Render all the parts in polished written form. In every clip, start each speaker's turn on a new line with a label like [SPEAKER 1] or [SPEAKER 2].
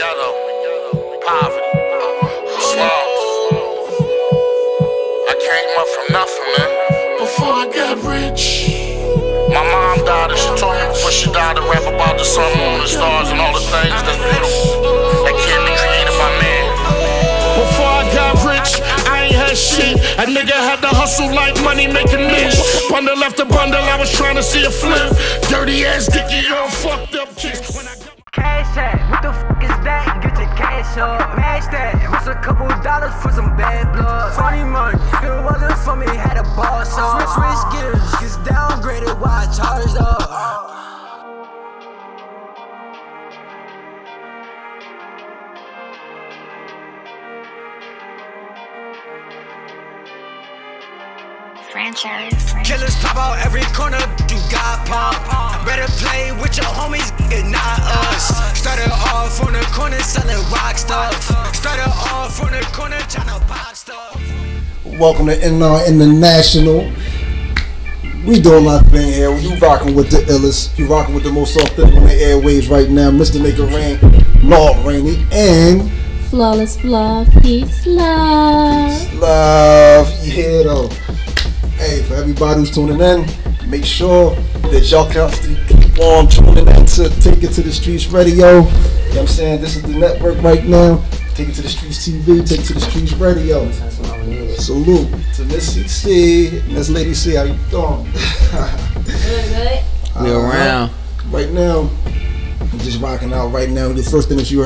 [SPEAKER 1] ghetto, poverty, slums. I came up from nothing, man. Before I got rich, my mom died and she told me before she died to rap about the sun, moon, and stars and all the things that's beautiful that can be created by man. Before I got rich, I ain't had shit. A nigga had to hustle like money making this. Bundle after bundle, I was trying to see a flip. Dirty ass dicky, all fucked up kicks.
[SPEAKER 2] Cash at, what the fuck is that? Get your cash up, match that. What's a couple dollars for some bad blood? Funny money, if it wasn't for me, had a boss up. Switch gears, gets downgraded while I charged up.
[SPEAKER 3] Franchise.
[SPEAKER 2] Killers pop out every corner, you got pop. Better play with your homies, and not us. Started off on the corner selling rock stuff. Started off on the corner trying to pop stuff.
[SPEAKER 4] Welcome to NR International. We doing our thing here. You rocking with the illest. You rocking with the most authentic on the airwaves right now. Mr. Make It Rain, Lord Rainey, and
[SPEAKER 5] Flawless Vlog. Peace, love.
[SPEAKER 4] Love. Yeah, though. Hey, for everybody who's tuning in, make sure that y'all constantly keep on tuning in to Take It to the Streets Radio. You know what I'm saying? This is the network right now. Take It to the Streets TV, Take It to the Streets Radio. Salute to Miss CC, Miss Lady C. How you doing?
[SPEAKER 5] Good.
[SPEAKER 6] We're around.
[SPEAKER 4] Right now, I'm just rocking out right now. The first thing that you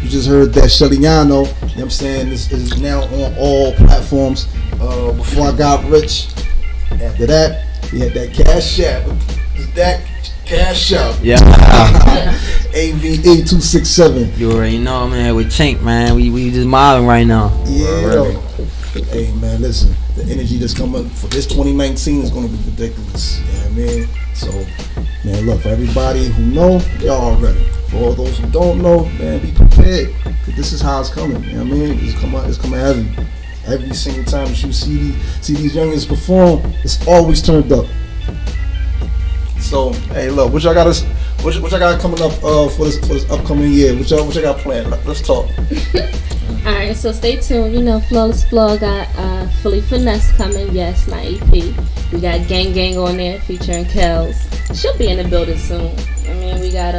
[SPEAKER 4] just heard that Shellyano. You know what I'm saying? This is now on all platforms. Before I got rich. After that, we had that Cash App. That Cash App.
[SPEAKER 6] Yeah.
[SPEAKER 4] AVE 267.
[SPEAKER 6] You already know I'm in here with Chink, man. We just mobbing right now.
[SPEAKER 4] Yeah. Hey man, listen. The energy that's coming for this 2019 is gonna be ridiculous. You know what I mean? So, man, look, for everybody who know, y'all already. For all those who don't know, man, be prepared. Cause this is how it's coming. You know what I mean? It's coming heavy. Every single time that you see these youngins perform, it's always turned up. So, hey, look, what y'all got coming up for this upcoming year? What y'all got planned? Let's talk.
[SPEAKER 5] Alright, so stay tuned. You know, Flawless Vlog got Fully Finesse coming. Yes, my EP. We got Gang Gang on there featuring Kels. She'll be in the building soon. I mean, we got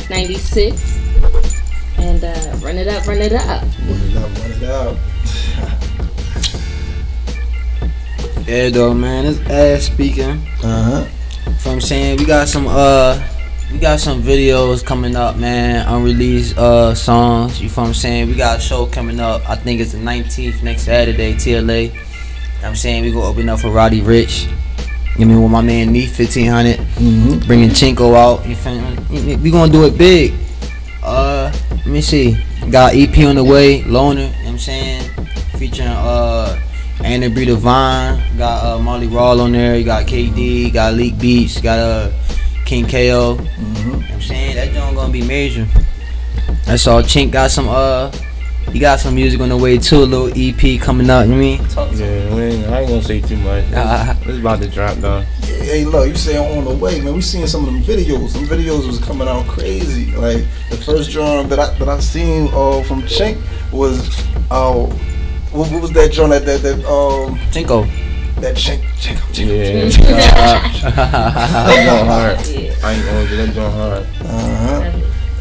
[SPEAKER 5] 96 and Run It Up.
[SPEAKER 4] Run it up.
[SPEAKER 6] Yeah, though, man. It's ass speaking. From saying we got some videos coming up, man. Unreleased songs. You feel what I'm saying? We got a show coming up. I think it's the 19th next Saturday, TLA. You know what I'm saying? We gonna open up for Roddy Rich. You know, with my man Neef 1500. Bringing Chinko out. You feel me? We gonna do it big. Let me see. Got EP on the way, Loner. You know what I'm saying? Featuring Anna Bree Divine, got Marley Rawl on there, you got KD, got Leak Beats, got King KO. You know what I'm saying? That joint gonna be major. That's all. Chink got some he got some music on the way too, a little EP coming out, you know what I mean?
[SPEAKER 7] Yeah, I ain't gonna say too much. It's about to drop though.
[SPEAKER 4] Hey, look, you say on the way, man. We seeing some of them videos. Some videos was coming out crazy. Like the first drum that I seen from Chink was what was that joint that
[SPEAKER 6] Chinko.
[SPEAKER 4] That Chinko.
[SPEAKER 7] Yeah. That joint hard. I ain't gonna get that joint hard.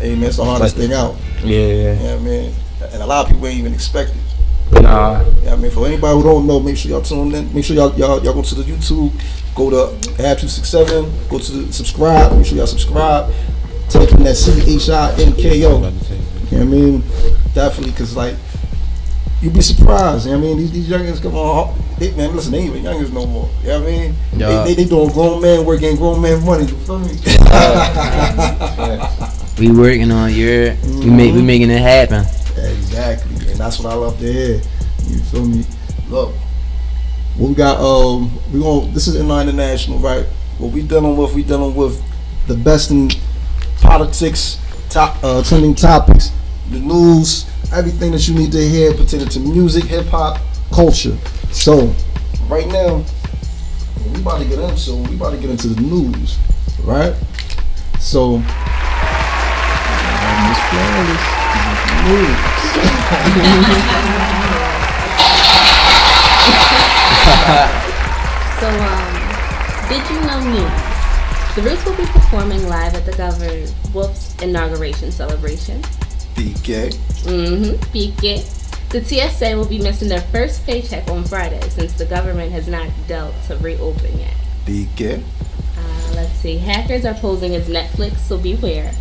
[SPEAKER 4] Hey man, it's the hardest thing out.
[SPEAKER 7] Yeah.
[SPEAKER 4] You know what I mean? And a lot of people ain't even expect it.
[SPEAKER 7] Nah.
[SPEAKER 4] You know what I mean? For anybody who don't know, make sure y'all tune in. Make sure y'all go to the YouTube, go to Ab267, go to the subscribe. Make sure y'all subscribe. Taking that CHINKO. You know what I mean? Definitely, cause like you'd be surprised. You know what I mean? These youngins come on. Man, listen, they ain't even youngins no more. You know what I mean? Yeah. They doing grown man work, getting grown man money. You feel me?
[SPEAKER 6] We working on your. We making it happen.
[SPEAKER 4] Exactly, and that's what I love to hear. You feel me? Look, what we got. This is NR International, right? What we dealing with the best in politics, trending topics, the news, everything that you need to hear pertaining to music, hip hop, culture. So, right now, we about to get into the news, right? So, Miss Flawless.
[SPEAKER 5] So, did you know news? The Roots will be performing live at the Governor Wolf's inauguration celebration.
[SPEAKER 4] BK.
[SPEAKER 5] BK. The TSA will be missing their first paycheck on Friday since the government has not dealt to reopen yet.
[SPEAKER 4] BK.
[SPEAKER 5] Let's see. Hackers are posing as Netflix, so beware.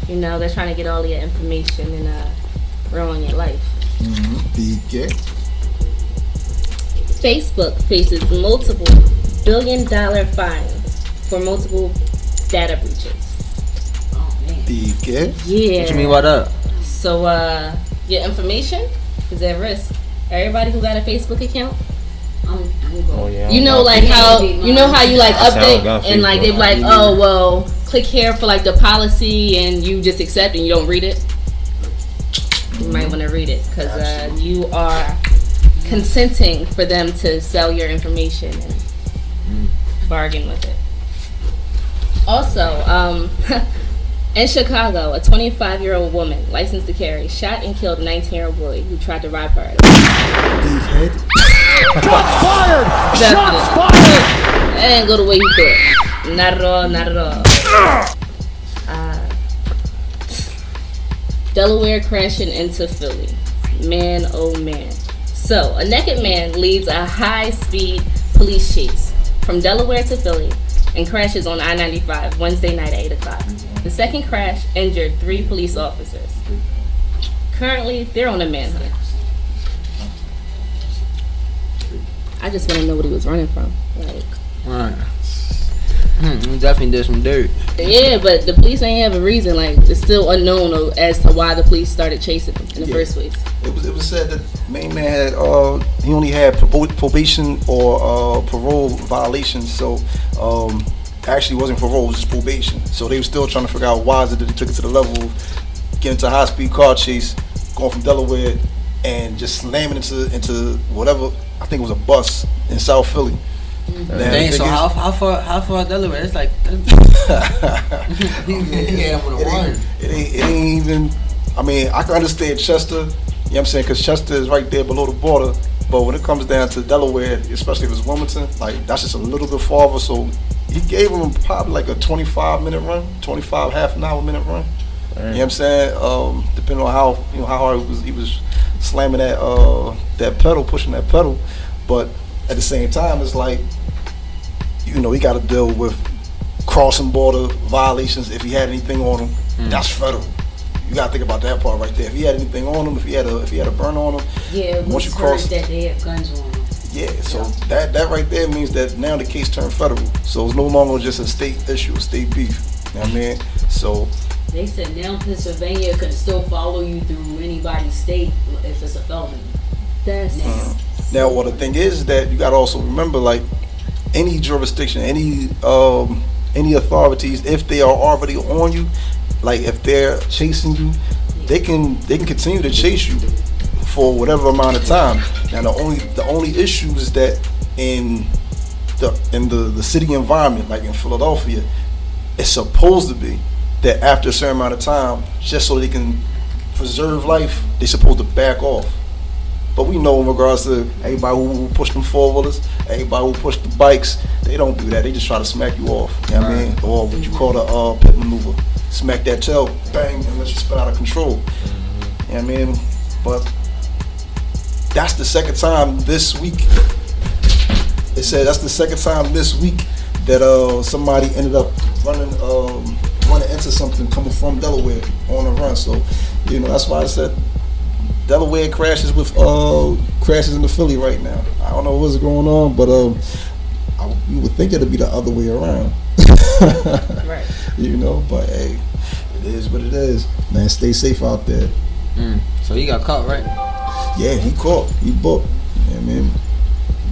[SPEAKER 5] You know, they're trying to get all your information and ruin your life.
[SPEAKER 4] BK.
[SPEAKER 5] Facebook faces multiple billion-dollar fines for multiple data breaches.
[SPEAKER 8] Oh man.
[SPEAKER 4] BK.
[SPEAKER 5] Yeah.
[SPEAKER 6] What you mean by that?
[SPEAKER 5] So, your information is at risk. Everybody who got a Facebook account,
[SPEAKER 8] I'm
[SPEAKER 7] Oh yeah.
[SPEAKER 5] you know, like how you like update and like they be like, oh well, click here for like the policy, and you just accept and you don't read it. You might want to read it because you are consenting for them to sell your information and bargain with it. Also, in Chicago, a 25-year-old woman licensed to carry shot and killed a 19-year-old boy who tried to rob her.
[SPEAKER 4] Beefhead.
[SPEAKER 2] Shots fired!
[SPEAKER 5] Definitely.
[SPEAKER 2] Shots fired!
[SPEAKER 5] That didn't go the way you thought. Not at all, not at all. Delaware crashing into Philly. Man, oh man. So, a naked man leads a high-speed police chase from Delaware to Philly and crashes on I-95 Wednesday night at 8 o'clock. The second crash injured 3 police officers. Currently, they're on a manhunt. I just want to know what he was running from. Like,
[SPEAKER 6] Right. You definitely did some dirt.
[SPEAKER 5] yeah, but the police ain't have a reason. Like, it's still unknown as to why the police started chasing him in the first place.
[SPEAKER 4] It was said that main man had he only had probation or parole violations, so actually wasn't parole, it was just probation. So they were still trying to figure out why is it that they took it to the level of getting into a high speed car chase, going from Delaware and just slamming into whatever, I think it was a bus in South Philly.
[SPEAKER 6] Dang, so how far Delaware? It's like
[SPEAKER 4] It ain't even. I mean, I can understand Chester. You know what I'm saying? Because Chester is right there below the border. But when it comes down to Delaware, especially if it's Wilmington, like that's just a little bit farther. So he gave him probably like a 25-minute run, 25 half an hour minute run. You know what I'm saying? Depending on how hard he was slamming that pedal, pushing that pedal. But at the same time, it's like, he got to deal with crossing border violations. If he had anything on him, that's federal. You got to think about that part right there. If he had anything on him, if he had a burn on him, once you cross
[SPEAKER 8] that they have guns on them.
[SPEAKER 4] Yeah, so that right there means that now the case turned federal. So it's no longer just a state issue, a state beef. You know what I mean? So
[SPEAKER 8] they said now Pennsylvania can still follow you through anybody's state if it's a felony.
[SPEAKER 5] That's
[SPEAKER 4] now, well, the thing is that you got to also remember, like any jurisdiction, any authorities, if they are already on you, like if they're chasing you, they can continue to chase you for whatever amount of time. Now, the only issue is that in the city environment, like in Philadelphia, it's supposed to be that after a certain amount of time, just so they can preserve life, they're supposed to back off. But we know in regards to everybody who push them four-wheelers, everybody who push the bikes, they don't do that. They just try to smack you off. You know what I mean? Or what you call the pit maneuver. Smack that tail, bang, and let you spin out of control. You know what I mean? But that's the second time this week. It said that's the second time this week that somebody ended up running into something coming from Delaware on a run. So, that's why I said Delaware crashes in the Philly right now. I don't know what's going on, but you would think it'd be the other way around.
[SPEAKER 5] right.
[SPEAKER 4] But hey, it is what it is. Man, stay safe out there.
[SPEAKER 6] So he got caught, right?
[SPEAKER 4] Yeah, he caught. He booked. You know what I mean?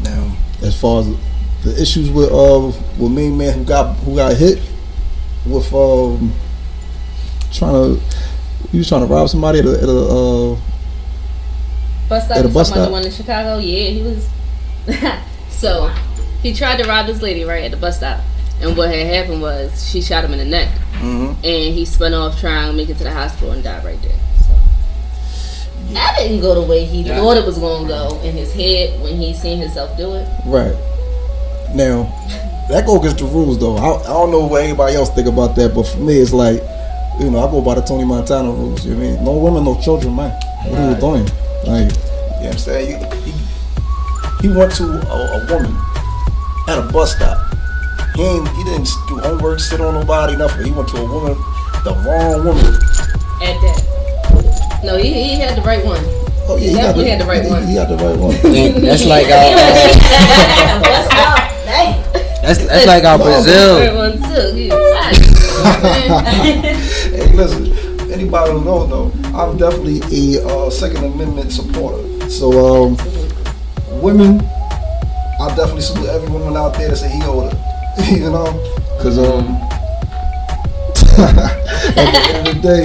[SPEAKER 4] Now, as far as the issues with main man who got hit with he was trying to rob somebody at a
[SPEAKER 5] bus stop.
[SPEAKER 4] At a bus stop.
[SPEAKER 5] The one in Chicago. Yeah, he was. So he tried to rob this lady right at the bus stop, and what had happened was she shot him in the neck, and he spun off trying to make it to the hospital and died right there. So. That didn't go the way he thought it was gonna go in his head when he seen himself do it.
[SPEAKER 4] Right. Now, that go against the rules though. I don't know what anybody else think about that, but for me it's like, you know, I go by the Tony Montana rules. You know what I mean? No women, no children, man. What are you doing? Like, you know what I'm saying? He went to a woman at a bus stop. He didn't do homework, sit on nobody, nothing. He went to a woman, the wrong woman.
[SPEAKER 5] At that. No, he had the right one.
[SPEAKER 4] Oh yeah,
[SPEAKER 5] he definitely had the right one.
[SPEAKER 4] He had the right one.
[SPEAKER 6] That's like that's like our Brazil.
[SPEAKER 4] Hey, listen, anybody who knows though, I'm definitely a Second Amendment supporter. So, women, I definitely salute every woman out there that say he older. You know, because at the end of the day,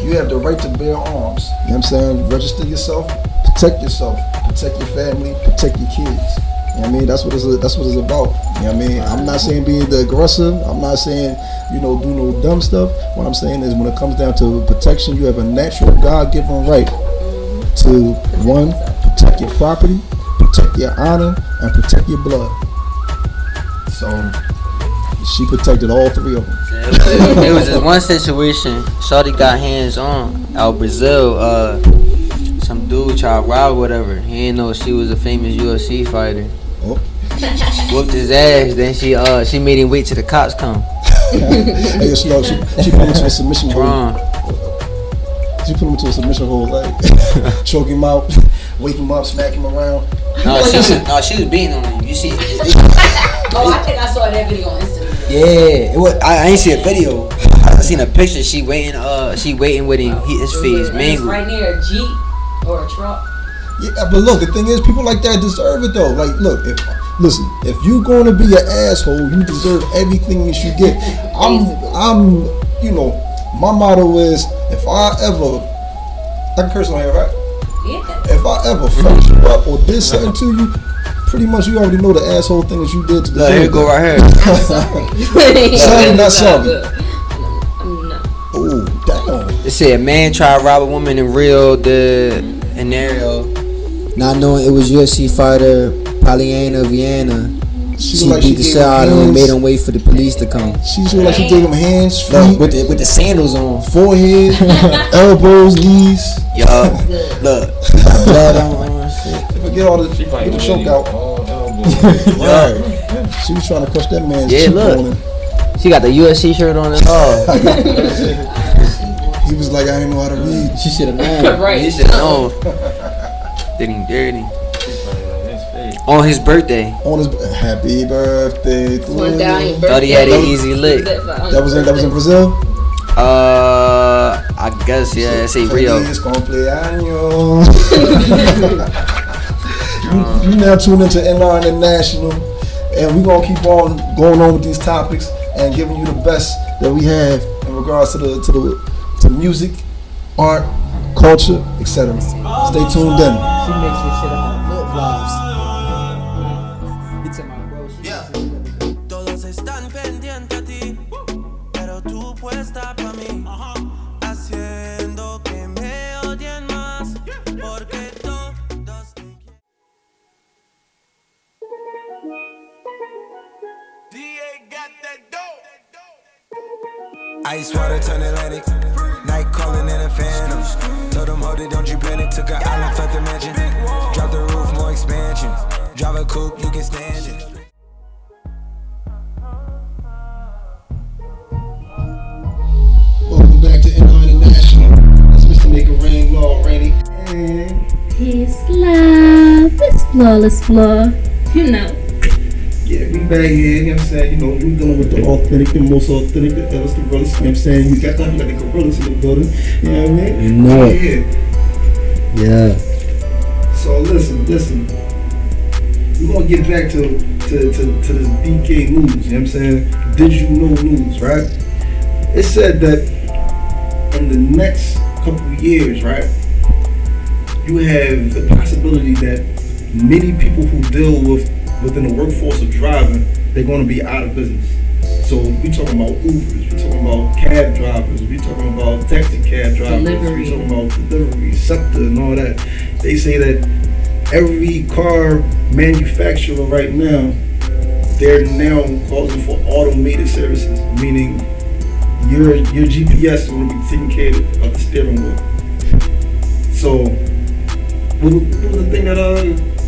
[SPEAKER 4] you have the right to bear arms. You know what I'm saying? Register yourself, protect yourself, protect your family, protect your kids. You know what I mean? That's what it's about. You know what I mean? I'm not saying being the aggressor. I'm not saying, you know, do no dumb stuff. What I'm saying is when it comes down to protection, you have a natural God-given right to, one, protect your property, protect your honor, and protect your blood. So she protected all three of them.
[SPEAKER 6] It was this one situation. Shawty got hands on out Brazil. Some dude tried to rob or whatever. He didn't know she was a famous UFC fighter.
[SPEAKER 4] Oh.
[SPEAKER 6] Whooped his ass. Then she made him wait till the cops come.
[SPEAKER 4] Hey, she put him into a submission hold. She put him into a submission hold, like choke him out, wake him up, smack him around.
[SPEAKER 6] No, she was beating on him. You see?
[SPEAKER 8] Oh, I think I saw that video on Instagram.
[SPEAKER 6] Yeah, it was. I ain't see a video. I seen a picture. She waiting with him. His face mangled.
[SPEAKER 8] Right near a Jeep or a truck.
[SPEAKER 4] Yeah, but look, the thing is, people like that deserve it though. Like, look, if you gonna be an asshole, you deserve everything that you get. I'm, you know, my motto is, if I can curse on here, right? Yeah. If I ever fucked you up or did something to you, pretty much you already know the asshole thing that you did to the
[SPEAKER 6] here you go right here.
[SPEAKER 4] Sorry, not sorry.
[SPEAKER 5] No.
[SPEAKER 4] Oh, damn.
[SPEAKER 6] They said a man tried to rob a woman in Rio de Janeiro, not knowing it was UFC fighter Poliana Viana. She beat the shit out of him and made him wait for the police to come.
[SPEAKER 4] She feel like she gave him hands, feet,
[SPEAKER 6] with the sandals on,
[SPEAKER 4] forehead, elbows, knees.
[SPEAKER 6] Yo, look, blood on shit.
[SPEAKER 4] Forget all the get the choke out. Right. She was trying to crush that man's cheek bone.
[SPEAKER 6] She got the UFC shirt on and all.
[SPEAKER 4] He was like, I didn't know how to read.
[SPEAKER 6] She should have known. Right. He should have known. Did him dirty. On his birthday.
[SPEAKER 4] Happy birthday to you.
[SPEAKER 6] Thought he had an easy lick.
[SPEAKER 4] That was in Brazil?
[SPEAKER 6] I guess, yeah, say Rio.
[SPEAKER 4] Feliz cumpleaños. You now tune into NR International, and we're gonna keep on going on with these topics and giving you the best that we have in regards to music, art, culture, etc. Stay tuned in.
[SPEAKER 6] She makes this shit up on flip flops. It's in my bro.
[SPEAKER 9] Todos están pendientes a ti, pero tú puesta pa' mí, haciendo que me odien más, porque todos te DA got that dope. Ice water turn Atlantic, night calling in a phantom. Told them hold it, don't you panic. Took an island, left the mansion. Drop the roof, more expansion. Drive a coupe, you can stand it.
[SPEAKER 4] Welcome back to NR International. It's Mr. Make It Rain, Law Rainy.
[SPEAKER 5] Peace, love. It's Flawless Flaw. You know.
[SPEAKER 4] Yeah, we back here, you know what I'm saying? You know, we dealing with the authentic, the most authentic, the realest, you know what I'm saying? We got nothing like the gorillas in the building, you know what I mean?
[SPEAKER 6] You know it.
[SPEAKER 4] Yeah. So listen. We're gonna get back to this BK news, you know what I'm saying? Did you know news, right? It said that in the next couple of years, right, you have the possibility that many people who deal within the workforce of driving, they're going to be out of business. So we talking about Ubers, we talking about cab drivers, we talking about taxi cab drivers,
[SPEAKER 8] Delivery.
[SPEAKER 4] we talking about delivery, SEPTA and all that. They say that every car manufacturer right now, they're now calling for automated services, meaning your GPS is going to be taking care of the steering wheel. So, what was the thing that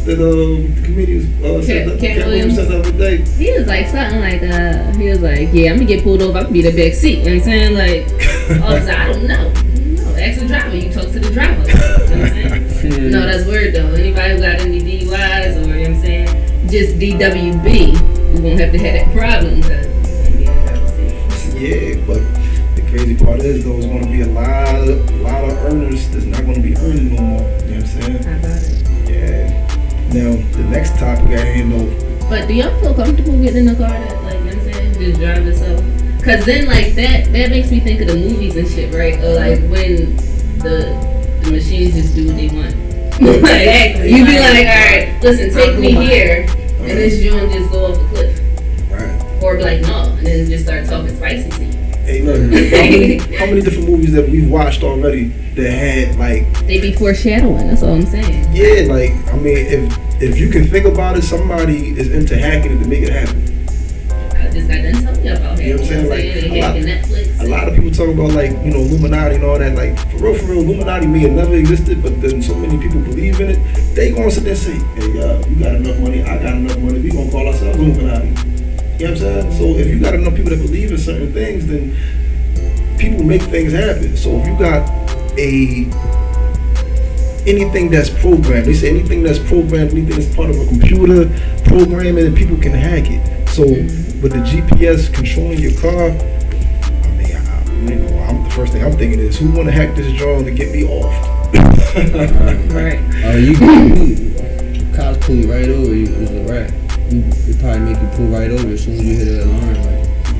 [SPEAKER 4] the comedians
[SPEAKER 5] Cat Williams
[SPEAKER 4] said the other day?
[SPEAKER 5] He was like something like he was like, yeah, I'm gonna get pulled over, I'm gonna be the back seat. You know what I'm saying? Like, I was like, I don't know. No, ask the driver. You talk to the driver. You know what I'm saying? No, that's weird though. Anybody who got any DUIs or, you know what I'm saying, just DWB, we won't have to have that problem because we're gonna be out of the city.
[SPEAKER 4] Yeah, but the crazy part is though, it's gonna be a lot of earners that's not gonna be earning no more. You know what I'm saying?
[SPEAKER 5] How about it?
[SPEAKER 4] Yeah. Now the next topic I handle.
[SPEAKER 5] But do y'all feel comfortable getting in a car that, like, you know what I'm saying, just drive itself? Cause then like that makes me think of the movies and shit, right? Or like when the machines just do what they want. Like, exactly. You be like, alright, listen, take me here, and this joint just go off a cliff.
[SPEAKER 4] Right.
[SPEAKER 5] Or be like, no, and then just start talking spicy to you.
[SPEAKER 4] Hey, look, how many different movies that we've watched already that had like
[SPEAKER 5] they be foreshadowing? That's all I'm saying.
[SPEAKER 4] Yeah, like I mean, if you can think about it, somebody is into hacking it to make it happen.
[SPEAKER 5] I just got done telling you about hacking.
[SPEAKER 4] You know what I'm saying? Like
[SPEAKER 5] they hacking Netflix.
[SPEAKER 4] A lot of people talk about like Illuminati and all that. Like for real, Illuminati may have never existed, but then so many people believe in it. They gonna sit there and say, hey, you got enough money, I got enough money. We gonna call ourselves Illuminati. You know what I'm saying? So if you got enough people that believe in certain things, then people make things happen. So if you got anything that's programmed, they say anything that's programmed, anything that's part of a computer programming, and people can hack it. So with the GPS controlling your car, the first thing I'm thinking is, who want to hack this drone to get me off?
[SPEAKER 5] Right.
[SPEAKER 7] Cops pull you right over. You was a rat. They probably make you pull right over as soon as you hit the alarm.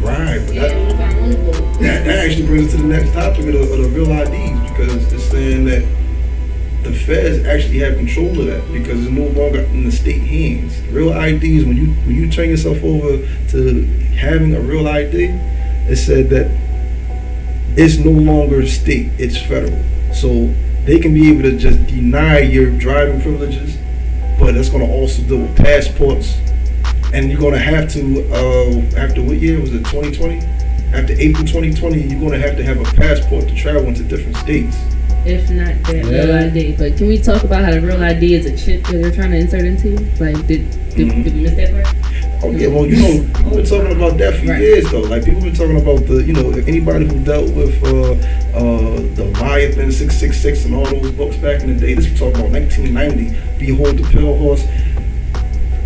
[SPEAKER 4] Right, but that actually brings us to the next topic of the real IDs, because it's saying that the feds actually have control of that because it's no longer in the state hands. Real IDs, when you turn yourself over to having a real ID, it said that it's no longer state, it's federal. So they can be able to just deny your driving privileges, but it's going to also deal with passports. And you're going to have to, after what year was it, 2020? After April 2020, you're going to have a passport to travel into different states.
[SPEAKER 5] If not that real ID. But can we talk about how the real ID is a chip that they're trying to insert into? Like, did we miss that part?
[SPEAKER 4] Oh yeah, well, we've been talking about that for years though. Like people been talking about if anybody who dealt with the Leviathan 666 and all those books back in the day, this was talking about 1990, Behold the Pale Horse.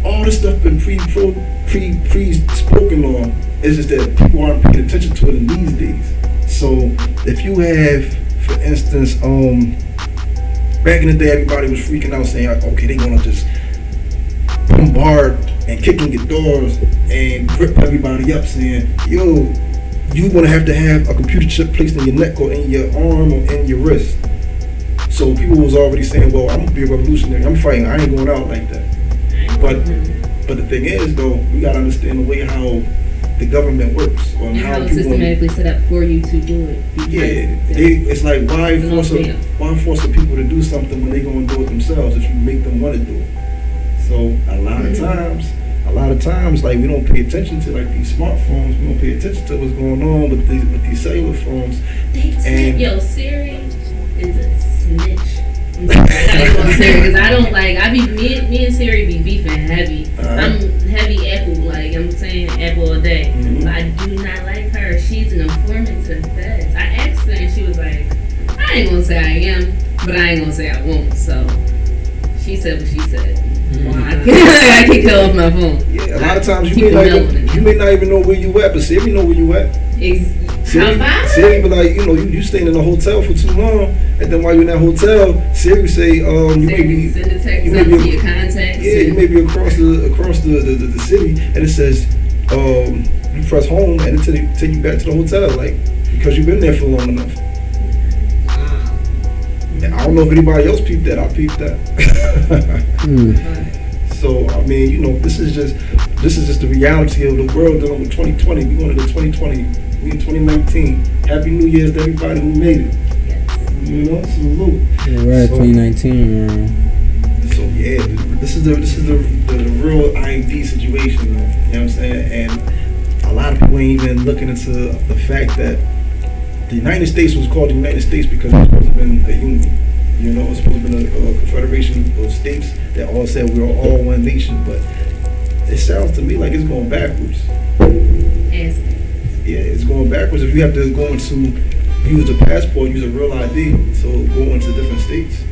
[SPEAKER 4] All this stuff been pre-spoken on. It's just that people aren't paying attention to it in these days. So if you have, for instance, back in the day, everybody was freaking out saying, okay, they're gonna just bombard and kick in your doors and grip everybody up, saying, yo, you're gonna have to have a computer chip placed in your neck or in your arm or in your wrist. So people was already saying, well, I'm gonna be a revolutionary. I'm fighting. I ain't going out like that. But the thing is, though, we gotta understand the way how the government works, or
[SPEAKER 5] and
[SPEAKER 4] how
[SPEAKER 5] it's systematically set up for you to do it.
[SPEAKER 4] Yeah, it's like why force the people to do something when they gonna do it themselves if you make them want to do it. So a lot of times, like we don't pay attention to like these smartphones. We don't pay attention to what's going on with these cellular phones.
[SPEAKER 5] Yo, Siri is a snitch. I'm sorry, I gotta go on Siri because I don't like. Me and Siri be beefing heavy. I'm heavy Apple, like I'm saying Apple all day. But I do not like her. She's an informant to the feds. I asked her and she was like, I ain't gonna say I am, but I ain't gonna say I won't. So she said what she said. I can kill off my phone.
[SPEAKER 4] Yeah, a lot of times you may not even know where you at, but Siri know where you at. Siri be like, you staying in a hotel for too long, and then while you're in that hotel, Siri say, you may be
[SPEAKER 5] send a text to your contacts.
[SPEAKER 4] Yeah, you may be across the city, and it says, you press home, and it take you back to the hotel, like because you've been there for long enough. And I don't know if anybody else peeped that. I peeped that. So I mean, this is just this is just the reality of the world dealing with 2020. We going into 2020. We in 2019. Happy New Year's to everybody who made it. You know, salute.
[SPEAKER 6] Yeah, we're at 2019, man.
[SPEAKER 4] So yeah, this is the real ID situation, though. You know what I'm saying? And a lot of people ain't even looking into the fact that the United States was called the United States because it was supposed to have been a union. You know, it was supposed to have been a confederation of states that all said we are all one nation, but it sounds to me like it's going backwards. Yeah, it's going backwards. If you have to go into use a passport, use a real ID, so go into different states,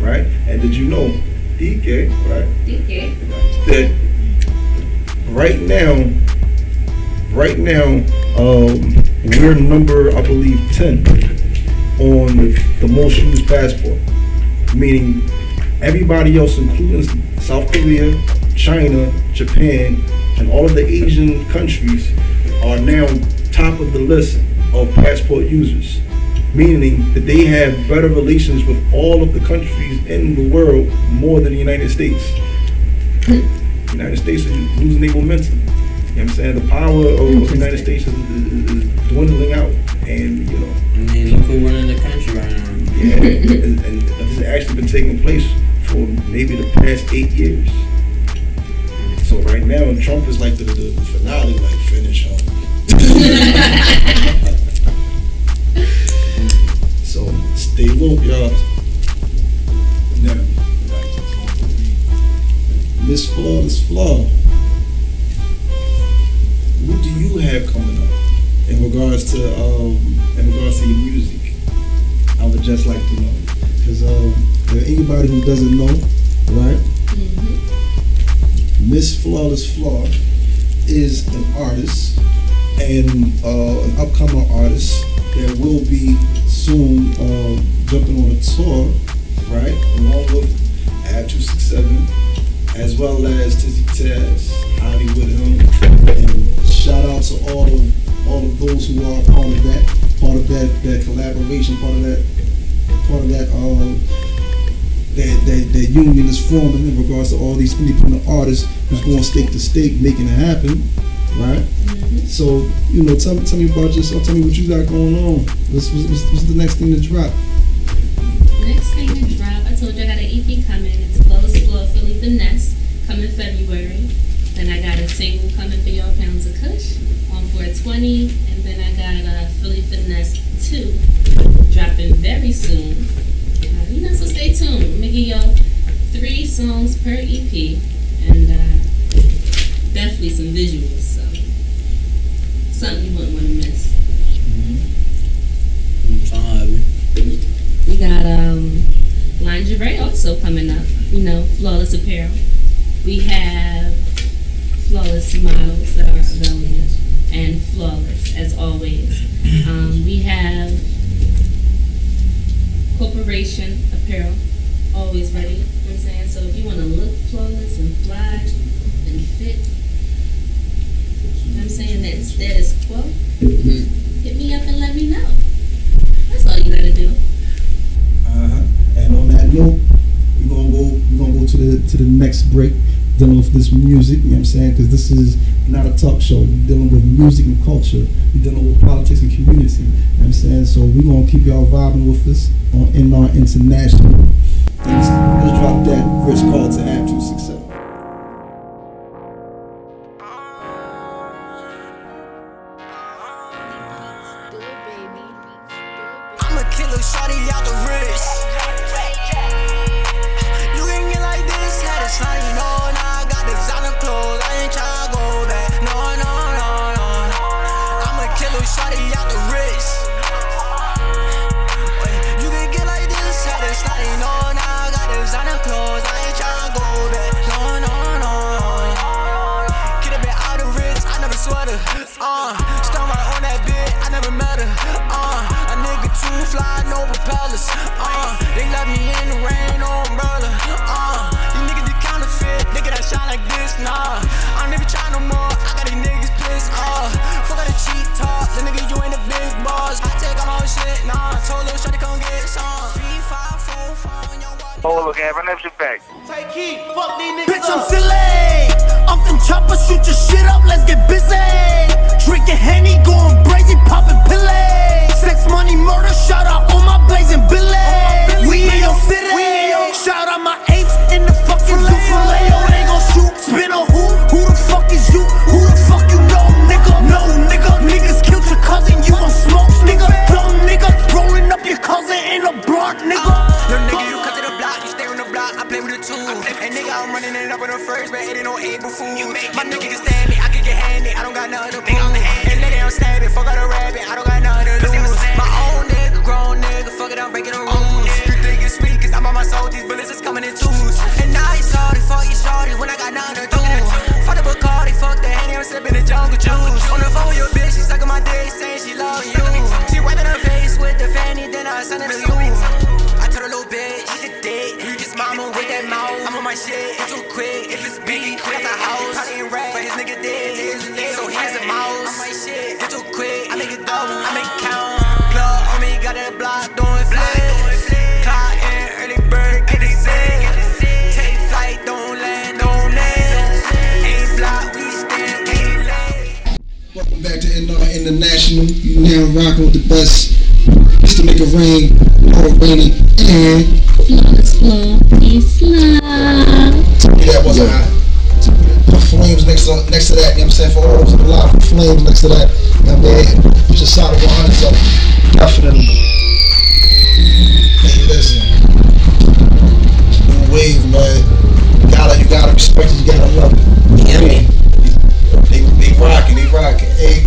[SPEAKER 4] right? And did you know, DK, right? DK. That right now, we're number, I believe, 10 on the most used passport, meaning everybody else, including South Korea, China, Japan, and all of the Asian countries, are now top of the list of passport users, meaning that they have better relations with all of the countries in the world more than the United States. The United States is losing their momentum. You know what I'm saying? The power of the United States is dwindling out, and you know.
[SPEAKER 6] And look who running the country right now.
[SPEAKER 4] Yeah, and this has actually been taking place for maybe the past 8 years. So right now, Trump is like the finale, like finish him. So stay woke, y'all. Now, Miss Flawless Flaw, what do you have coming up in regards to your music? I would just like to know, because anybody who doesn't know, right? Miss Flawless Flaw is an artist and an upcoming artist that will be soon jumping on a tour, right? Along with Ab 267, as well as Tizzy Taz, Hollywood Him, and shout out to all of those who are part of that collaboration, part of that union is forming in regards to all these independent artists who's going state to state making it happen, right? So, you know, tell me about yourself. Tell me what you got going on. What's the next thing to drop?
[SPEAKER 5] Next thing to drop, I told you I got an EP coming. It's Flawless Flaw, Philly Finesse, coming February. Then I got a single coming for y'all, Pounds of Kush, on 420. And then I got Philly Finesse 2, dropping very soon. You know, so stay tuned. I'm gonna give y'all 3 songs per EP, and definitely some visuals. So something you wouldn't want to miss. We got lingerie also coming up. You know, Flawless Apparel. We have Flawless models that are available, and Flawless as always. We have Corporation Apparel, always ready. You know what I'm saying? So if you want to look flawless and fly and fit, you know what I'm saying, that status quo, hit me up and let me know. That's all you gotta do.
[SPEAKER 4] And on that note, we're gonna go to the next break, dealing with this music. You know what I'm saying? Because this is not a talk show. We're dealing with music and culture. We're dealing with politics and community. You know what I'm saying? So we're gonna keep y'all vibing with us on NR International. Let's drop that first call to Ab 267.
[SPEAKER 2] I'ma kill a shawty out the wrist. You can get like this, had a shawty, no, nah, I got designer clothes, I ain't tryna go back, no. I'ma kill a shawty out the wrist. You can get like this, had a shawty, no, nah, I got designer clothes, I ain't tryna go back, no. Get a bit out of wrist, I never sweat her, stand right on that bit, I never met her, a nigga too fly, no propellers, they left me in the rain, no umbrella, these niggas they counterfeit, nigga that shine like this, nah, I'm never trying no more, I got these niggas pissed, fuck all the cheap talk, the nigga you ain't the big boss, I take all my shit, nah, told little shawty come get some, 3, 5, 4, 4, young.
[SPEAKER 1] Oh, look, Evan, that's your back.
[SPEAKER 2] Take heat, fuck these niggas. Bitch, I'm silly.
[SPEAKER 10] Uncle Chopper, shoot your shit up, let's get busy. Drinking Henny, going crazy, popping pillay. Sex, money, murder, shout out all my blazing billy. We in your city, shout out my apes in the fucking zoo filet. Oh, they gon' shoot, spin on who? Who the fuck is you? Who the fuck you know, nigga? No, nigga, niggas killed your cousin, you gon' smoke, nigga. Dumb nigga, rolling up your cousin in a block, nigga.
[SPEAKER 2] Yo, nigga, you cut to the block, you stay on the block, I play with the tool. And nigga, I'm running it up in the first, but it ain't no April Fool. My nigga can stand me, I can get handy, I don't got nothing to prove. And nigga, I'm stabbing, fuck out a rabbit, I don't got nothing to lose. My own nigga, grown nigga, fuck it, I'm breaking the rules. You think it's sweet, cause I'm on my soul, these bullets is coming in twos. And now you sorry, fuck you shorty, when I got nothing to do. Fuck the Bacardi, fuck the Henny, I'm sipping the jungle juice. On the phone with your bitch, she sucking my dick, saying she love you. She wiping her face with the fanny, then I send it to you. I told her little bitch, she's a dick. You just mama with that mouth. I'm on my shit, it's too quick. If it's big, quit out the house. Probably ain't rap, but his nigga dead. His leg, so here's a mouse. I'm my shit, it's too quick. I make it double, I make it count. Club on me, got that block, doing flips. Clock in, early bird, get it sick. Take flight, don't land, don't land. Ain't block, we stand, ain't late.
[SPEAKER 4] Welcome back to NR International. You now rocking with the best. Just to make it rain, all rainy, and
[SPEAKER 5] Flawless Flow, peace, love.
[SPEAKER 4] that wasn't hot. Put flames next to that, you know what I'm saying? For all those in the live, put flames next to that. You know what I mean? Put your solid 100s up. Definitely. Hey, listen. New wave, man. You gotta respect it, you gotta love it.
[SPEAKER 6] Yeah,
[SPEAKER 4] They rocking. Hey,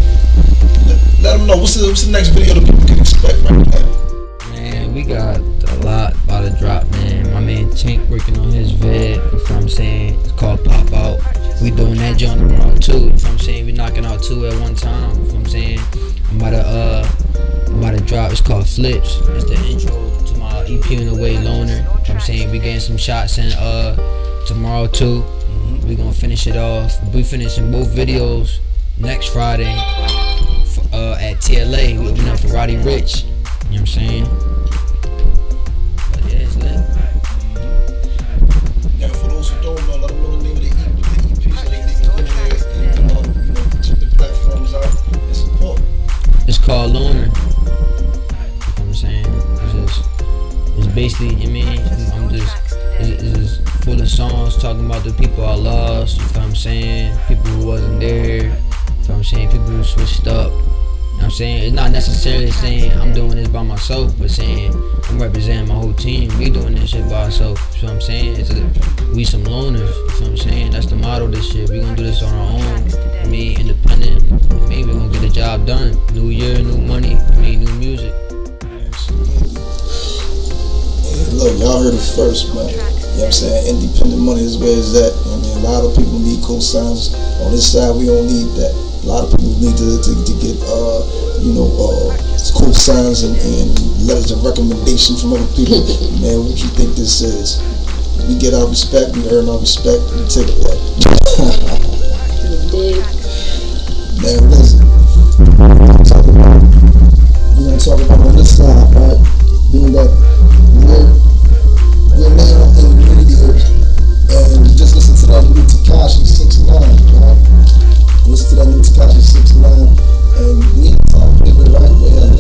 [SPEAKER 4] let them know what's the next video that people can expect right now.
[SPEAKER 6] man, we got a lot about to drop, man. My man Chink working on his vid, you know what I'm saying? It's called Pop Out. We doing that joint tomorrow too, you know what I'm saying? We knocking out 2 at one time, you know what I'm saying? I'm about to drop, it's called Flips. It's the intro to my EP in the way, Loner. You know what I'm saying? We getting some shots in tomorrow too. We gonna finish it off. We finishing both videos next Friday at TLA. We open up for Roddy Rich. You know what I'm saying? But yeah, it's lit.
[SPEAKER 4] Yeah, for those who don't know, let them know the name of the EP so they can go there and check the platforms out and support.
[SPEAKER 6] It's called Loner. You know what I'm saying? It's basically, I mean, it's just full of songs talking about the people I lost, you know what I'm saying? People who wasn't there, you know what I'm saying? People who switched up. You know what I'm saying? It's not necessarily saying I'm doing this by myself, but saying I'm representing my whole team. We doing this shit by ourselves. You know what I'm saying? We some loners. You know what I'm saying? That's the motto of this shit. We gonna do this on our own. I mean, independent. I mean, we gonna get the job done. New year, new money. I mean, new music.
[SPEAKER 4] Hey, look, y'all heard it first, man. You know what I'm saying? Independent money is where it's at. I mean, a lot of people need cosigns. On this side, we don't need that. A lot of people need to get cosigns and letters of recommendation from other people. Man, what you think this is? We get our respect, we earn our respect, we take that. Man, listen. We're gonna talk about on this side, right? Being that we're now in the radio, and we just listen to that new Tekashi 6ix9ine, right? Listen to that new Tekashi 6ix9ine, and we in time period, right, where a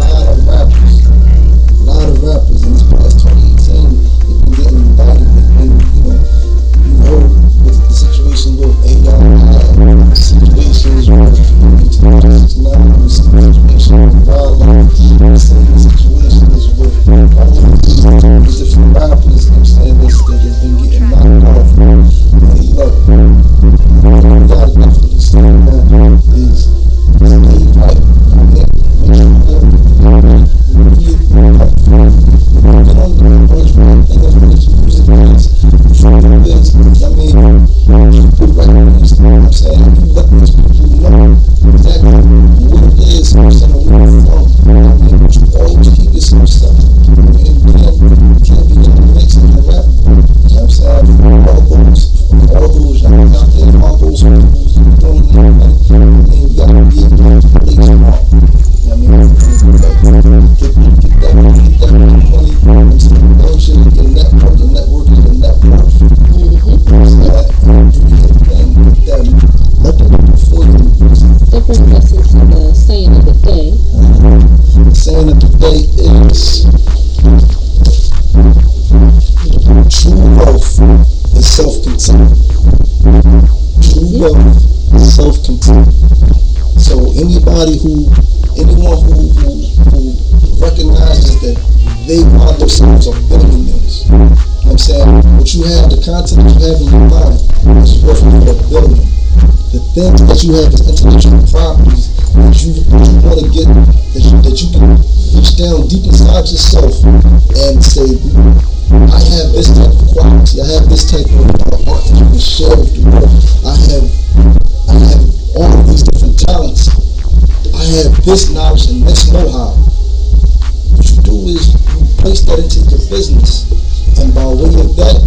[SPEAKER 4] lot of rappers in this past 2018, they've been getting indicted. You know with the situation with A.I., situations with Tekashi 6ix9ine, the situation with Wildlife, the same situations with all of these different rappers, you know what I'm saying, they've been getting knocked off. Hey, look, we gotta definitely understand that is leave right. All those out there, all those people doing that, and you gotta True wealth is self-content. True wealth is self-content. So anyone who recognizes that they by themselves are billionaires. You know what I'm saying? What you have, the content that you have in your mind is worth over $1 billion. The things that you have as intellectual properties that you want to get, that you can reach down deep inside yourself and say, I have this type of quality, I have this type of art that you can share with the world. I have all of these different talents. I have this knowledge and this know-how. What you do is you place that into your business, and by way of that,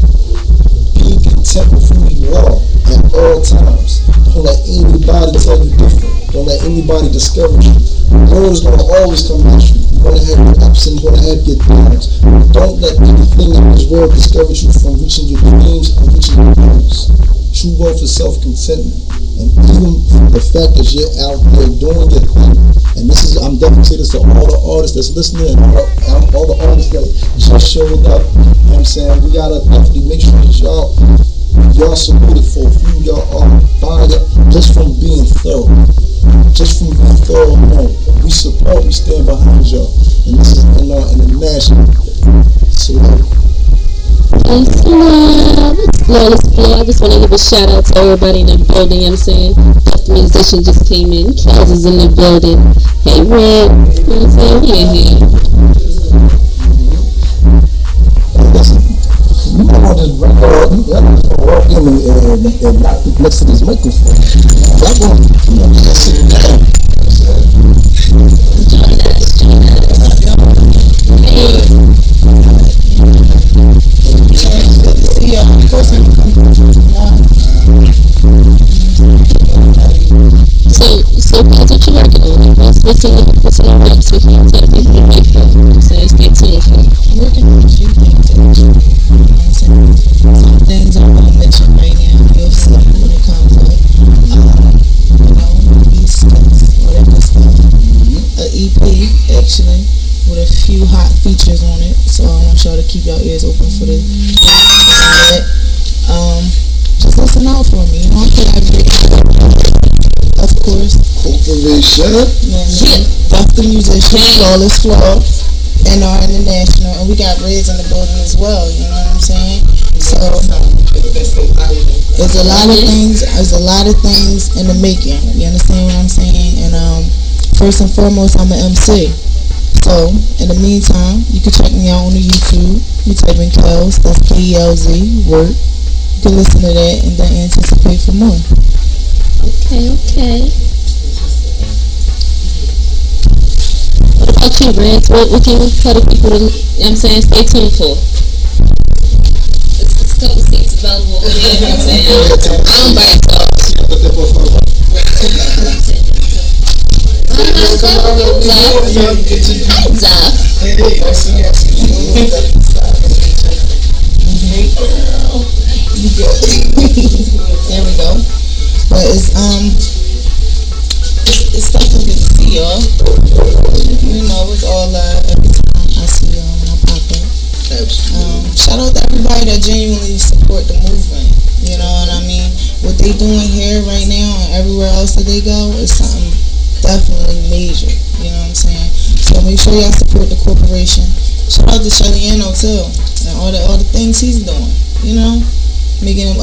[SPEAKER 4] be content with who you are at all times. Don't let anybody tell you different. Don't let anybody discourage you. The world is going to always come at you. You're going to have your ups and you're going to have your downs. Don't let anything in this world discourage you from reaching your dreams and reaching your goals. True wealth is self-contentment. And even the fact that you're out there doing your thing, and this is, I'm definitely saying this to all the artists that's listening, and all the artists that just showed up, you know what I'm saying? We gotta definitely make sure that y'all supported for who y'all are, just from being thorough. Just from being thorough, no. We support, we stand behind y'all. And this is international. So,
[SPEAKER 5] Flawless Flow. I just want to give a shout out to everybody in the building. You know what I'm saying? Def the Musician just came in. Kels is in the building. Hey, Red. You know what I'm saying? He in here.
[SPEAKER 4] You might want to just walk in and not be next to this microphone. Y'all going to just sit down.
[SPEAKER 5] So guys, what you working on? What's in the works? We can tell people to wait for. So stay tuned for.
[SPEAKER 11] I'm working on a few things actually. You know what I'm saying? Some things I'm gonna mention right now. You'll see when it comes up. These skits, all that good stuff. An EP actually with a few hot features on it. So I want y'all to keep your ears open for the that. Just listen out for me. You know, I collaborate. Of course.
[SPEAKER 4] Corporation.
[SPEAKER 11] Yeah. Def the Musician, Flawless Flow, and our international, and we got Reds in the building as well. You know what I'm saying? So there's a lot of things. There's a lot of things in the making. You understand what I'm saying? And first and foremost, I'm an MC. So in the meantime, you can check me out on the YouTube. You type in Kels, that's Kelz, work. You can listen to that and then anticipate for more.
[SPEAKER 5] Okay. What about you, Reds? What can you tell the people to, you know what I'm saying, stay tuned for? It's a couple seats available over there, you know what I'm saying? I don't buy it, so.
[SPEAKER 11] There we go. But it's definitely good to see y'all. You know, it's all every time I see y'all when I pop up. Shout out to everybody that genuinely support the movement. You know what I mean? What they doing here right now and everywhere else that they go is something definitely major. You know what I'm saying? So make sure y'all support the corporation. Shout out to Shellyano too and all the things he's doing. You know, making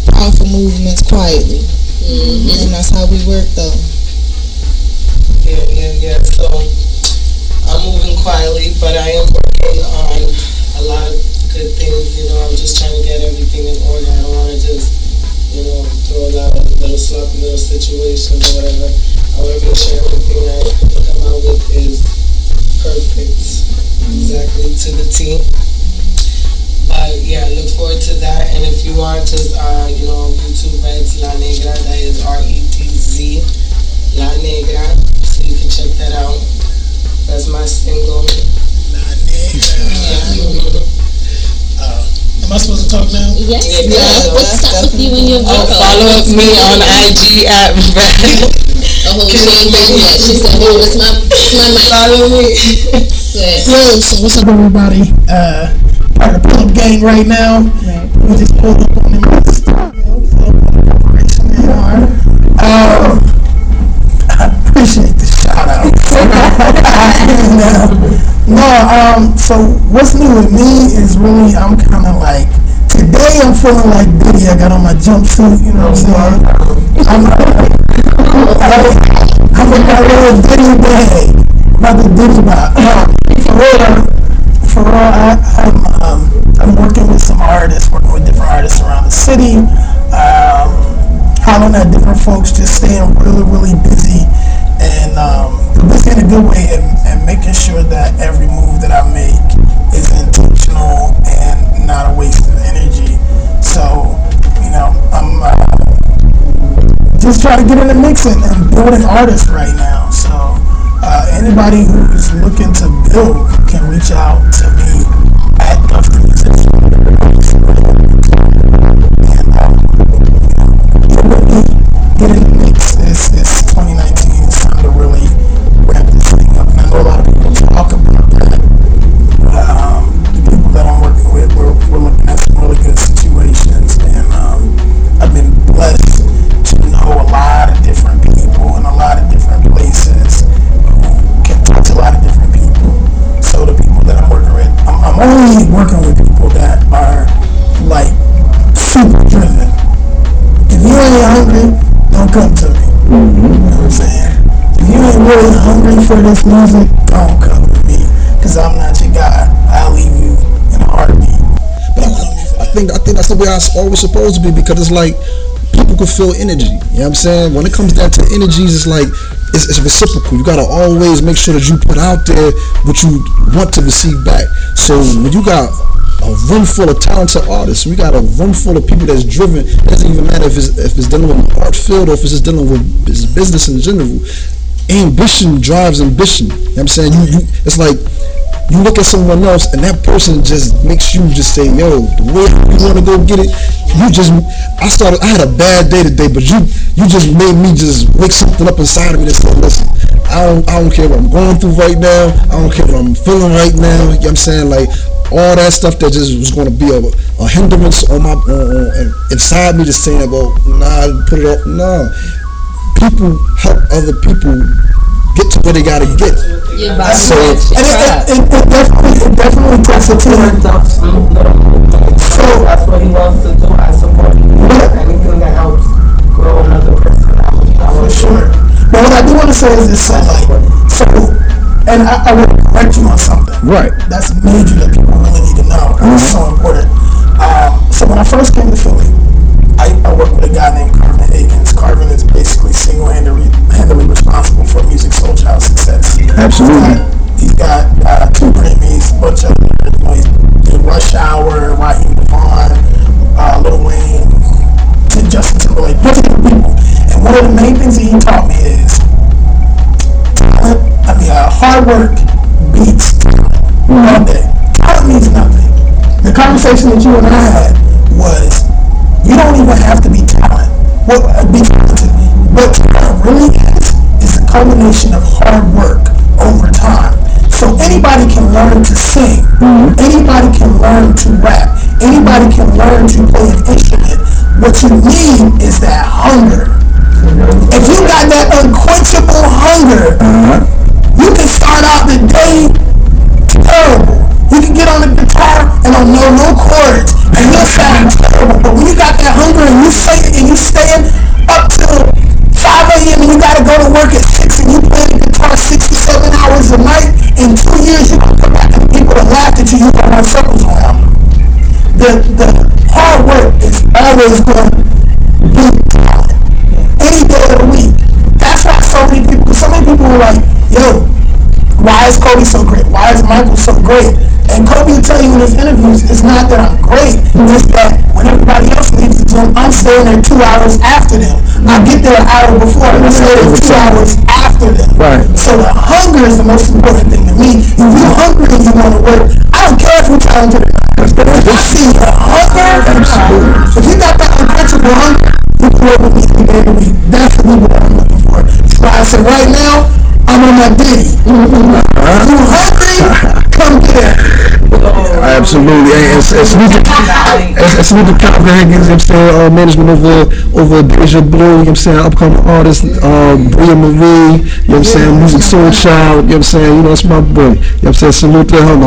[SPEAKER 11] powerful movements quietly. And that's how we work though.
[SPEAKER 12] Yeah. So I'm moving quietly, but I am working on a lot of good things. You know, I'm just trying to get everything in order. I don't want to just, you know, throw a lot of little sloppy little situations or whatever. I want to make sure everything I come out with is perfect, exactly to the T. Yeah, look forward to that. And if you want, just you know, YouTube Reds La Negra, that is REDZ La Negra, so you can check that out. That's my single La Negra.
[SPEAKER 13] Am I supposed to talk now?
[SPEAKER 5] Yes. What's up with you and your vocal?
[SPEAKER 12] Follow up me on IG at
[SPEAKER 5] she ain't back yet. She said, "Oh, it's my mic."
[SPEAKER 12] Follow me.
[SPEAKER 13] So what's up, everybody? part of the Pull Up Gang right now. Right. We just pulled up on them. I appreciate the shout out. So what's new with me is really, I'm kind of like, today I'm feeling like Diddy. I got on my jumpsuit, you know what I'm saying? I'm in my little Diddy bag, not the Diddy bag. For real, I'm working with some artists, working with different artists around the city, hollering at different folks, just staying really, really busy, and busy in a good way, and making sure that every move that I make is intentional and not a waste of energy. So, you know, I'm just trying to get in the mix and building artists right now. So anybody who's looking to build can reach out to me at Duff the Musician. Get in the mix. It's 2019. It's time to really ramp this thing up. And I know a lot of people talk about that. The people that I'm working with, we're looking at some really good situations, and I've been blessed to know a lot of different people in a lot of different places who can talk to a lot of different people. So the people that I'm working with, I'm only working with people that are like super driven. If you ain't hungry, don't come to me. You know what I'm saying? If you ain't really hungry for this music, don't come to me, because I'm not your guy. I'll leave you in a heartbeat.
[SPEAKER 4] But I think that's the way I always supposed to be, because it's like people can feel energy. You know what I'm saying? When it comes down to energies, it's like it's reciprocal. You gotta always make sure that you put out there what you want to receive back. So when you got a room full of talented artists, we got a room full of people that's driven. It doesn't even matter if it's dealing with an art field or if it's just dealing with business in general. Ambition drives ambition. You know what I'm saying? You it's like you look at someone else and that person just makes you just say, yo, the way you want to go get it, I had a bad day today, but you just made me just wake something up inside of me that said, listen, I don't care what I'm going through right now, I don't care what I'm feeling right now. You know what I'm saying? Like, all that stuff that just was going to be a hindrance on my inside me, just saying, well, nah, put it off. Nah, people help other people get to where they gotta get.
[SPEAKER 12] Yeah,
[SPEAKER 4] so
[SPEAKER 13] it definitely takes a team.
[SPEAKER 12] So that's what he wants to do. I support him. Anything that helps grow another person.
[SPEAKER 13] For sure. But what I do want to say is this: and I will correct you on something.
[SPEAKER 4] Right.
[SPEAKER 13] That's major that people really need to know. It's so important. So when I first came to Philly, I worked with a guy named Carvin Higgins. Carvin is basically single-handedly responsible for Musiq Soulchild success.
[SPEAKER 4] Absolutely.
[SPEAKER 13] He's got 2 Grammys, a bunch of, he's did Rush Hour, Raheem Devon, Lil Wayne, Justin Timberlake, bunch of different people. And one of the main things that he taught me is hard work beats talent all day. Talent means nothing. The conversation that you and I had was, you don't even have to be talented. What talent really is a culmination of hard work over time. So anybody can learn to sing. Anybody can learn to rap. Anybody can learn to play an instrument. What you need is that hunger. If you got that unquenchable hunger, you can start out the day terrible. You can get on the guitar and don't know no chords, and you'll sound terrible. But when you got that hunger and you sing and you staying up till 5 a.m. and you gotta go to work at 6 and you play the guitar 6 to 7 hours a night, in 2 years you can come back and people that laughed at you, you gonna run circles around. The hard work is always going to be talent. Any day of the week. That's why so many people are like, yo, why is Kobe so great? Why is Michael so great? And Kobe will tell you in his interviews, it's not that I'm great, it's that when everybody else leaves the gym, I'm staying there 2 hours after them. I get there an hour before, and I'm staying there 2 hours after them. Right. So the hunger is the most important thing to me. If you're hungry and you want to work, I don't care if you're talented or not. But if I see the hunger, if you got that unquenchable hunger, you can work with me every day of the week. That's the people that I'm looking for. So I said, right now, I'm on my Diddy. If you're hungry, come get it. Absolutely. And salute to Calvin Higgins, you know what I'm saying, management over Deja Blue, you know what I'm saying, upcoming artist, Bria Marie, you know what I'm saying, Music Soul Child, you know what I'm saying, that's my boy. You know what I'm saying, salute to him.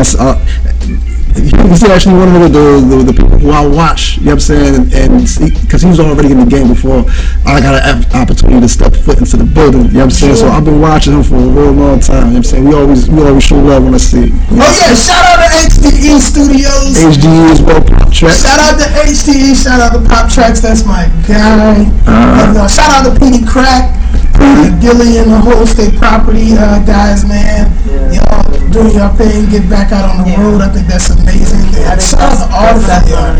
[SPEAKER 13] He's actually one of the people who I watch, you know what I'm saying, and because he was already in the game before I got an opportunity to step foot into the building, you know what I'm saying, so I've been watching him for a real long time, you know what I'm saying, we always show love when I see it.
[SPEAKER 10] Oh yeah, shout out to HDE Studios.
[SPEAKER 13] HDE as well, Pop Tracks.
[SPEAKER 10] Shout out to HDE, shout out to Pop Tracks, that's my guy. Shout out to Petey Crack, Gilly and the whole State Property guys, man. Y'all doing your thing, get back out on the road, I think that's amazing. Shout out to all of that.
[SPEAKER 11] I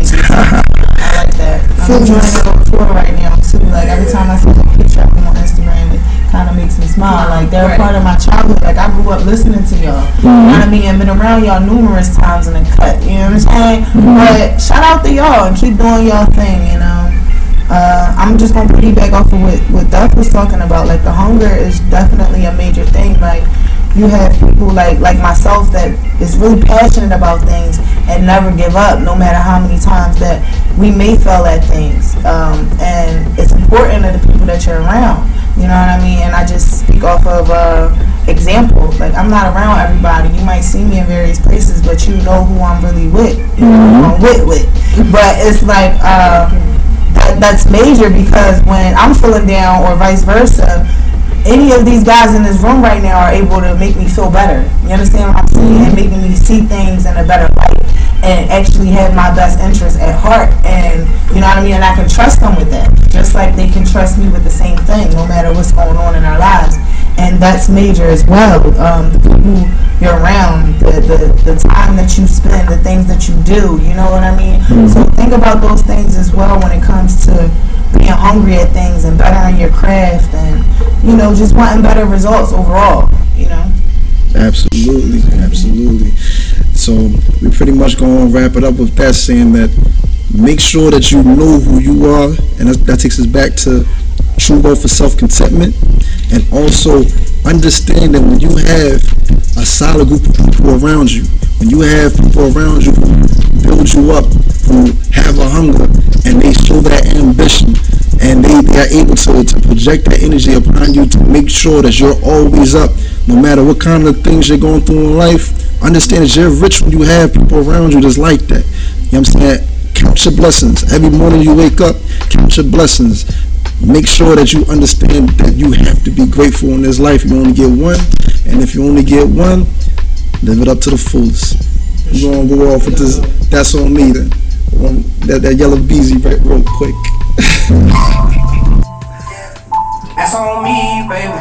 [SPEAKER 11] like that. I'm enjoying the tour right now too. Like every time I see a picture of them on Instagram, it kind of makes me smile. Like they're a part of my childhood. Like I grew up listening to y'all. You know what I mean? And been around y'all numerous times in the cut. You know what I'm saying? But shout out to y'all and keep doing y'all thing. You know. I'm just gonna piggyback off of what Duff was talking about. Like the hunger is definitely a major thing. Like you have people like myself that is really passionate about things and never give up, no matter how many times that we may fail at things. And it's important to the people that you're around. You know what I mean? And I just speak off of example. Like I'm not around everybody. You might see me in various places, but you know who I'm really with. You know who I'm with. But it's like that's major, because when I'm feeling down or vice versa, any of these guys in this room right now are able to make me feel better. You understand what I'm saying? And making me see things in a better light and actually have my best interests at heart. And you know what I mean? And I can trust them with that, just like they can trust me with the same thing, no matter what's going on in our lives. And that's major as well. The people you're around, the time that you spend, the things that you do, you know what I mean? So think about those things as well when it comes to being hungry at things and bettering your craft and, you know, just wanting better results overall, you know?
[SPEAKER 13] Absolutely. So we pretty much going to wrap it up with that, saying that make sure that you know who you are, and that takes us back to true growth for self-contentment, and also understand that when you have a solid group of people around you, when you have people around you who build you up, who have a hunger, and they show that ambition, and they are able to project that energy upon you to make sure that you're always up, no matter what kind of things you're going through in life. Understand that you're rich when you have people around you that's like that. You know what I'm saying? Count your blessings. Every morning you wake up, count your blessings. Make sure that you understand that you have to be grateful in this life. You only get one, and if you only get one, live it up to the fullest. We're going to go off with this. That's on me then. That Yella Beezy right real quick.
[SPEAKER 10] That's on me, baby.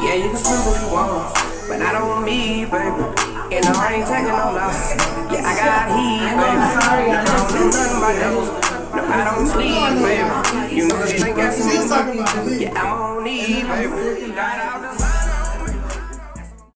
[SPEAKER 10] Yeah, you can snooze if you want, but not on me, baby. And I ain't taking no losses. Yeah, I got heat, baby. I don't do nothing but those. No, I don't sleep, baby. You know you ain't got some. Yeah, I'm on E, baby.